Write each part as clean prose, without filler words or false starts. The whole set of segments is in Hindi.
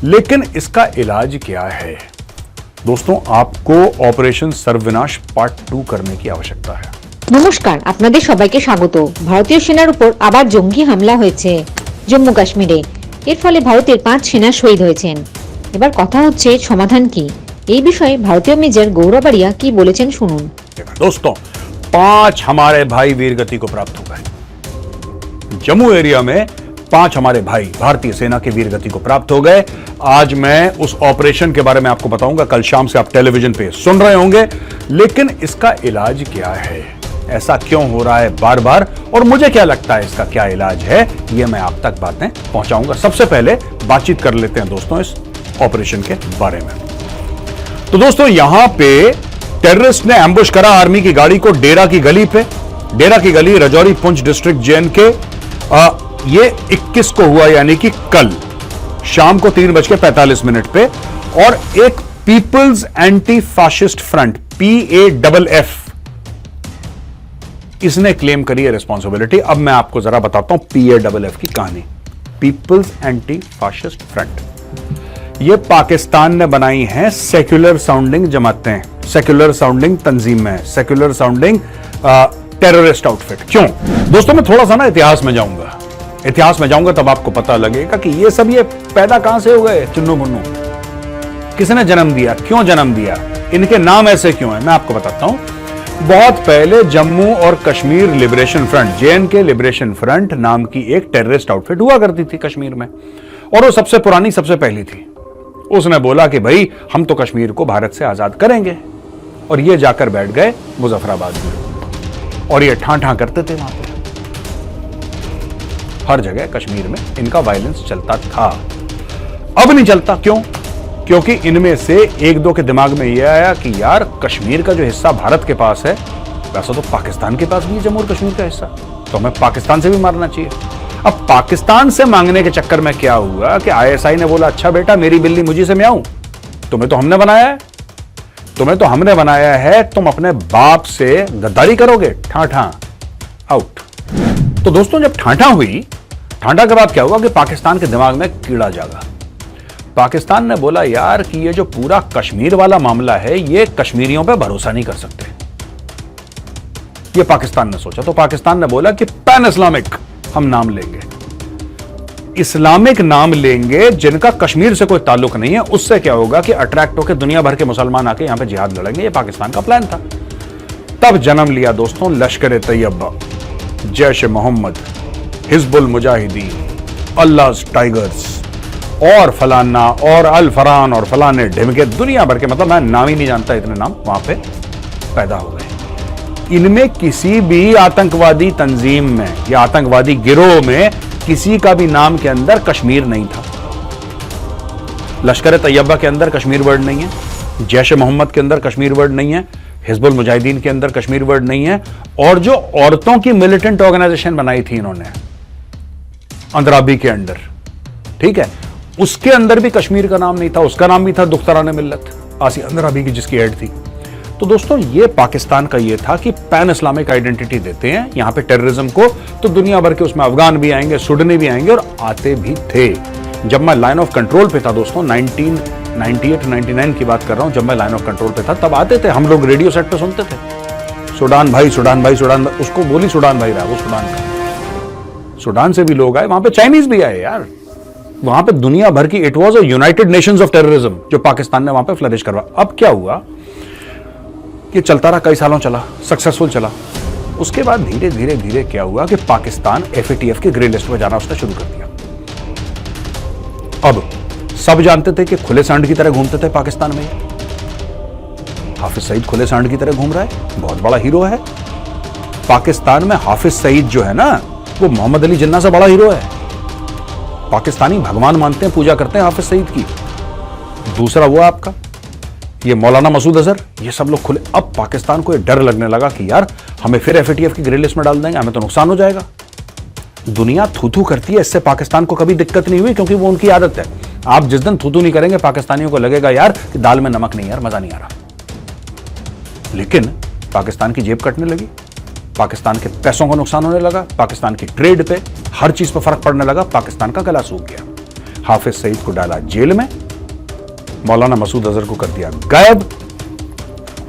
लेकिन इसका इलाज क्या है? दोस्तों, आपको ऑपरेशन सर्वविनाश पार्ट 2 करने की आवश्यकता है। নমস্কার, আপনাদের সবাইকে স্বাগত। ভারতীয় সেনার উপর আবার জঙ্গি হামলা হয়েছে জম্মু কাশ্মীরে। এর ফলে ভারতের 5 সেনা শহীদ হয়েছেন। এবার কথা হচ্ছে সমাধান কি? এই বিষয়ে ভারতীয় মেজর গৌরবাড়িয়া কি বলেছেন শুনুন। दोस्तों, 5 हमारे भाई वीरगति को प्राप्त हो गए। जम्मू एरिया में 5 हमारे भाई भारतीय सेना के वीरगति को प्राप्त हो गए। आज मैं उस ऑपरेशन के बारे में आपको बताऊंगा। कल शाम से आप टेलीविजन पे सुन रहे होंगे। लेकिन इसका इलाज क्या है? ऐसा क्यों हो रहा है बार बार, और मुझे क्या लगता है इसका क्या इलाज है, ये मैं आप तक बातें पहुंचाऊंगा। सबसे पहले बातचीत कर लेते हैं दोस्तों इस ऑपरेशन के बारे में। तो दोस्तों, यहां पे टेररिस्ट ने एम्बुश करा आर्मी की गाड़ी को डेरा की गली पे। डेरा की गली राजौरी पुंछ डिस्ट्रिक्ट JNK। ये 21 को हुआ, यानी कि कल शाम को 3:45 पे। और एक People's Anti Fascist Front PAFF इसने क्लेम करी है रिस्पॉन्सिबिलिटी। अब मैं आपको जरा बताता हूं PAFF की कहानी। पीपल्स एंटी फाशिस्ट फ्रंट ये पाकिस्तान ने बनाई हैं सेक्युलर साउंडिंग जमातें, सेक्युलर साउंडिंग तंजीमें, सेक्युलर साउंडिंग टेररिस्ट आउटफिट। क्यों? दोस्तों, मैं थोड़ा सा ना इतिहास में जाऊंगा तब आपको पता लगेगा कि ये सब ये पैदा कहां से हो गए। चुन्नू मुन्नू किसने जन्म दिया, क्यों जन्म दिया, इनके नाम ऐसे क्यों है, मैं आपको बताता हूं। बहुत पहले जम्मू और Kashmir liberation front JNK liberation front नाम की एक टेररिस्ट आउटफिट हुआ करती थी कश्मीर में, और वो सबसे पुरानी, सबसे पहली थी। उसने बोला कि भाई हम तो कश्मीर को भारत से आजाद करेंगे, और ये जाकर बैठ गए मुजफ्फराबाद में, और ये ठां करते थे वहां पे। हर जगह कश्मीर में इनका वायलेंस चलता था। अब नहीं चलता। क्यों? क्योंकि इनमें से एक दो के दिमाग में यह आया कि यार कश्मीर का जो हिस्सा भारत के पास है, वैसा तो पाकिस्तान के पास भी है जम्मू और कश्मीर का हिस्सा, तो हमें पाकिस्तान से भी मारना चाहिए। अब पाकिस्तान से मांगने के चक्कर में क्या हुआ कि ISI ने बोला, अच्छा बेटा मेरी बिल्ली मुझी से म्याऊं, तुम्हें तो हमने बनाया है, तुम अपने बाप से गद्दारी करोगे, ठां आउट। तो दोस्तों, जब ठां हुई, ठांडा के बाद क्या हुआ कि पाकिस्तान के दिमाग में कीड़ा जागा। पाकिस्तान ने बोला यार कि ये जो पूरा कश्मीर वाला मामला है, ये कश्मीरियों पे भरोसा नहीं कर सकते। ये पाकिस्तान ने सोचा, तो पाकिस्तान ने बोला कि पैन इस्लामिक हम नाम लेंगे, इस्लामिक नाम लेंगे जिनका कश्मीर से कोई ताल्लुक नहीं है। उससे क्या होगा कि अट्रैक्ट होकर दुनिया भर के मुसलमान आके यहां पे जिहाद लड़ेंगे। ये पाकिस्तान का प्लान था। तब जन्म लिया दोस्तों लश्कर तैयबा, जैश मोहम्मद, हिजबुल मुजाहिदीन, अल्लाह टाइगर्स, और फलाना और अल फरान और फलाने ढिमके, दुनिया भर के, मतलब मैं नाम ही नहीं जानता, इतने नाम वहां पे पैदा हो गए। इनमें किसी भी आतंकवादी तंजीम में या आतंकवादी गिरोह में किसी का भी नाम के अंदर कश्मीर नहीं था। लश्कर तैयबा के अंदर कश्मीर वर्ड नहीं है, जैश मोहम्मद के अंदर कश्मीर वर्ड नहीं है, हिजबुल मुजाहिदीन के अंदर कश्मीर वर्ड नहीं है, और जो औरतों की मिलिटेंट ऑर्गेनाइजेशन बनाई थी इन्होंने अंदराबी के अंदर, ठीक है, उसके अंदर भी कश्मीर का नाम नहीं था। उसका नाम भी था दुख्तरान मिल्लत, आसिया अंदराबी की, जिसकी हेड थी। तो दोस्तों, ये पाकिस्तान का ये था कि पैन इस्लामिक आइडेंटिटी देते हैं यहां पे टेररिज्म को, तो दुनिया भर के उसमें अफगान भी आएंगे, सुडनी भी आएंगे, और आते भी थे। जब मैं लाइन ऑफ कंट्रोल पे था दोस्तों, 1998-99 की बात कर रहा हूं, जब मैं लाइन ऑफ कंट्रोल पे था, तब आते थे, हम लोग रेडियो सेट पे सुनते थे, सुडान भाई, उसको बोली सुडान भाई रहा, वो सुडान का। सुडान से भी लोग आए, वहां पे चाइनीज भी आए यार। वहां पे दुनिया भर की, it was a United Nations of terrorism जो पाकिस्तान ने वहां पे फ्लरिश करवा। अब क्या हुआ कि चलता रहा, कई सालों चला, सक्सेसफुल चला। उसके बाद धीरे धीरे क्या हुआ कि पाकिस्तान FATF के ग्रे लिस्ट में जाना उसने शुरू कर दिया। अब सब जानते थे कि खुले सांड की तरह घूमते थे पाकिस्तान में। हाफिज सईद खुले सांड की तरह घूम रहा है, बहुत बड़ा हीरो है पाकिस्तान में। हाफिज सईद जो है ना, वो मोहम्मद अली जिन्ना से बड़ा हीरो है। पाकिस्तानी भगवान मानते हैं, पूजा करते हैं हाफिज सईद की। दूसरा वो आपका ये मौलाना मसूद अजहर, ये सब लोग खुले। अब पाकिस्तान को ये डर लगने लगा कि यार हमें फिर FATF की ग्रे लिस्ट में डाल देंगे, हमें तो नुकसान हो जाएगा। दुनिया थू करती है, इससे पाकिस्तान को कभी दिक्कत नहीं हुई, क्योंकि वो उनकी आदत है। आप जिस दिन थू नहीं करेंगे, पाकिस्तानियों को लगेगा यार कि दाल में नमक नहीं, यार मजा नहीं आ रहा। लेकिन पाकिस्तान की जेब कटने लगी, पाकिस्तान के पैसों का नुकसान होने लगा, पाकिस्तान की ट्रेड पे, हर चीज पर फर्क पड़ने लगा, पाकिस्तान का गला सूख गया। हाफिज सईद को डाला जेल में, मौलाना मसूद अजहर को कर दिया गायब,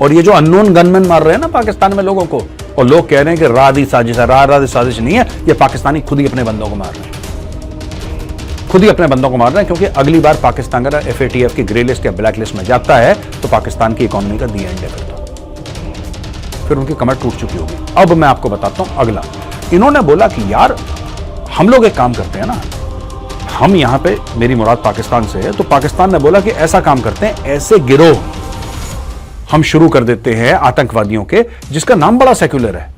और ये जो अननोन गनमैन मार रहे हैं ना पाकिस्तान में लोगों को, और लोग कह रहे हैं कि राधी साजिश है, राधी साजिश नहीं है, ये पाकिस्तानी खुद ही अपने बंदों को मार रहे हैं, खुद ही अपने बंदों को मार रहे हैं, क्योंकि अगली बार पाकिस्तान अगर FATF की ग्रे लिस्ट या ब्लैक लिस्ट में जाता है तो पाकिस्तान की इकोनॉमी का दी एंड है, फिर उनकी कमर टूट चुकी होगी। अब मैं आपको बताता हूं अगला, इन्होंने बोला कि यार हम लोग एक काम करते हैं ना, हम यहां पे, मेरी मुराद पाकिस्तान से है, तो पाकिस्तान ने बोला कि ऐसा काम करते हैं, ऐसे गिरोह हम शुरू कर देते हैं आतंकवादियों के, जिसका नाम बड़ा सेक्युलर है,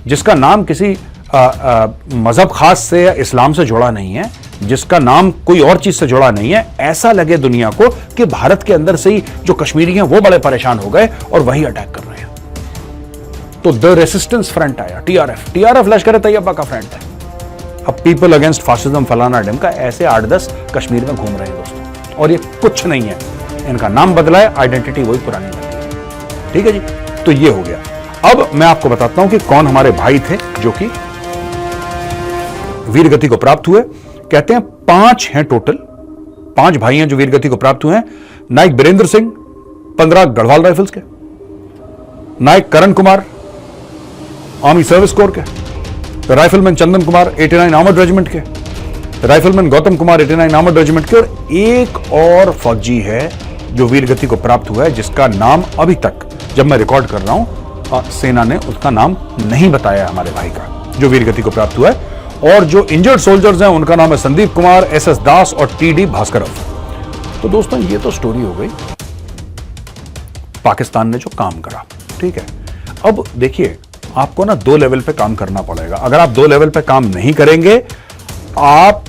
जिसका नाम किसी मजहब खास से या इस्लाम से जुड़ा नहीं है, जिसका नाम कोई और चीज से जुड़ा नहीं है, ऐसा लगे दुनिया को कि भारत के अंदर से ही जो कश्मीरी हैं वो बड़े परेशान हो गए और वही अटैक कर रहे हैं। तो द रेसिस्टेंस फ्रंट आया, TRF लश्कर तैयबा का फ्रंट है। अब पीपल अगेंस्ट फासिज्म फलाना ढिमका, ऐसे 8-10 कश्मीर में घूम रहे हैं दोस्तों, और ये कुछ नहीं है, इनका नाम बदला है, आइडेंटिटी वही पुरानी लगी है। ठीक है जी, तो ये हो गया। अब मैं आपको बताता हूं कि कौन हमारे भाई थे जो कि वीर गति को प्राप्त हुए। कहते हैं 5 हैं टोटल, 5 भाई हैं जो वीर गति को प्राप्त हुए हैं। नायक बीरेंद्र सिंह 15 गढ़वाल राइफल्स के, नायक Karan Kumar army service corps के, rifleman Chandan Kumar 89 armoured regiment के, rifleman Gautam Kumar 89 armoured regiment के, और एक और फौजी है जो वीर गति को प्राप्त हुआ है, जिसका नाम अभी तक जब मैं रिकॉर्ड कर रहा हूं सेना ने उसका नाम नहीं बताया हमारे भाई का, जो वीर गति को प्राप्त हुआ है। और जो इंजर्ड सोल्जर्स हैं उनका नाम है संदीप कुमार, SS दास और TD भास्करव। तो दोस्तों ये तो स्टोरी हो गई पाकिस्तान ने जो काम करा। ठीक है, अब देखिए आपको ना 2 लेवल पे काम करना पड़ेगा। अगर आप 2 लेवल पे काम नहीं करेंगे, आप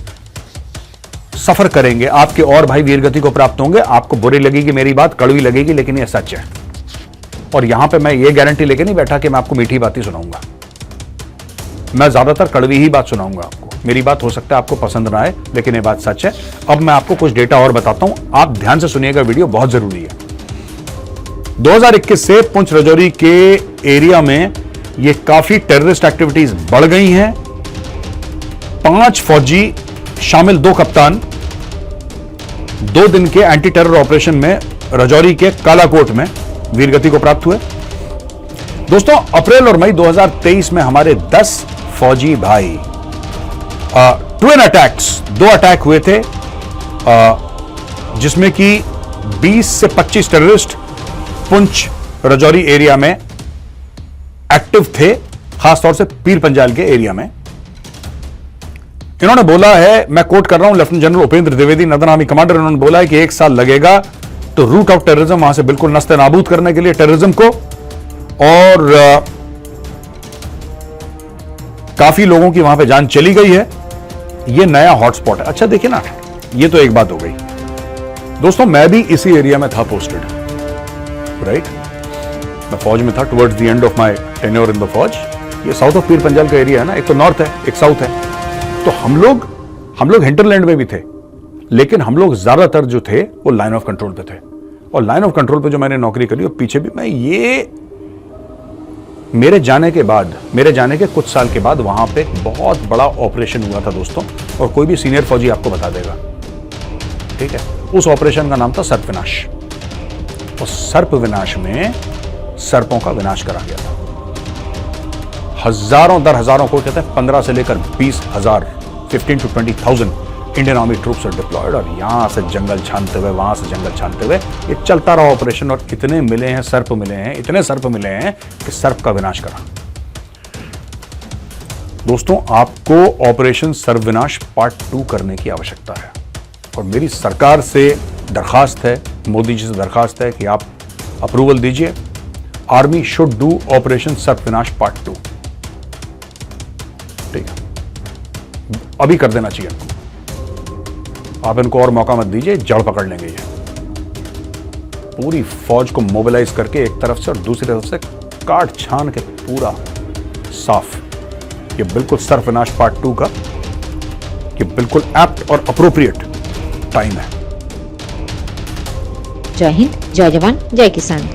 सफर करेंगे, आपके और भाई वीरगति को प्राप्त होंगे। आपको बुरी लगेगी मेरी बात, कड़वी लगेगी, लेकिन ये सच है। और यहां पे मैं ये गारंटी लेके नहीं बैठा कि मैं आपको मीठी बातें सुनाऊंगा, मैं ज्यादातर कड़वी ही बात सुनाऊंगा आपको। मेरी बात हो सकता है आपको पसंद ना आए, लेकिन ये बात सच है। अब मैं आपको कुछ डेटा और बताता हूं, आप ध्यान से सुनिएगा, वीडियो बहुत जरूरी है। 2021 से पुंछ राजौरी के एरिया में ये काफी टेररिस्ट एक्टिविटीज बढ़ गई हैं। 5 फौजी शामिल 2 कप्तान 2 दिन के एंटी टेरर ऑपरेशन में राजौरी के कालाकोट में वीरगति को प्राप्त हुए। दोस्तों अप्रैल और मई 2023 में हमारे 10 फौजी भाई ट्विन अटैक्स 2 अटैक हुए थे, जिसमें कि 20 से 25 टेररिस्ट पुंछ राजौरी एरिया में एक्टिव थे, खासतौर से पीर पंजाल के एरिया में। इन्होंने बोला है, मैं कोट कर रहा हूं, lieutenant general Upendra Dwivedi northern army commander, इन्होंने बोला है कि 1 साल लगेगा तो रूट आउट टेररिज्म, वहां से बिल्कुल नस्ते नाबूद करने के लिए टेररिज्म को। और काफी लोगों की वहां पे जान चली गई है। ये नया हॉटस्पॉट है। अच्छा देखिए ना, ये तो एक बात हो गई। दोस्तों मैं भी इसी एरिया में था पोस्टेड, राइट, मैं फौज में था towards the end of my tenure in the फौज। ये साउथ ऑफ पीर पंजाल का एरिया है ना, एक तो नॉर्थ है एक साउथ है। तो हम लोग हिंटरलैंड में भी थे, लेकिन हम लोग ज्यादातर जो थे वो लाइन ऑफ कंट्रोल पे थे। और लाइन ऑफ कंट्रोल पे जो मैंने नौकरी करी, और पीछे भी मैं, ये मेरे जाने के कुछ साल के बाद वहां पे बहुत बड़ा ऑपरेशन हुआ था दोस्तों, और कोई भी सीनियर फौजी आपको बता देगा। ठीक है, उस ऑपरेशन का नाम था सर्प विनाश। और सर्प विनाश में सर्पों का विनाश करा गया था। हजारों दर हजारों को कहते हैं 15 से लेकर 20,000 15 to 20,000 Indian Army troops are deployed, और यहां से जंगल छानते हुए वहां से जंगल छानते हुए ये चलता रहा ऑपरेशन। और इतने मिले हैं सर्प, मिले हैं इतने सर्प मिले हैं कि सर्प का विनाश करा। दोस्तों आपको ऑपरेशन सर्प विनाश पार्ट 2 करने की आवश्यकता है, और मेरी सरकार से दरखास्त है, मोदी जी से दरखास्त है कि आप अप्रूवल दीजिए। आर्मी शुड डू ऑपरेशन सर्प विनाश पार्ट 2। ठीक है, अभी कर देना चाहिए आपको। आप इनको और मौका मत दीजिए, जड़ पकड़ लेंगे ये। पूरी फौज को मोबिलाइज करके एक तरफ से और दूसरी तरफ से काट छान के पूरा साफ। ये बिल्कुल सर्प विनाश पार्ट 2 का ये बिल्कुल एप्ट और अप्रोप्रिएट टाइम है। जय हिंद, जय जवान, जय किसान।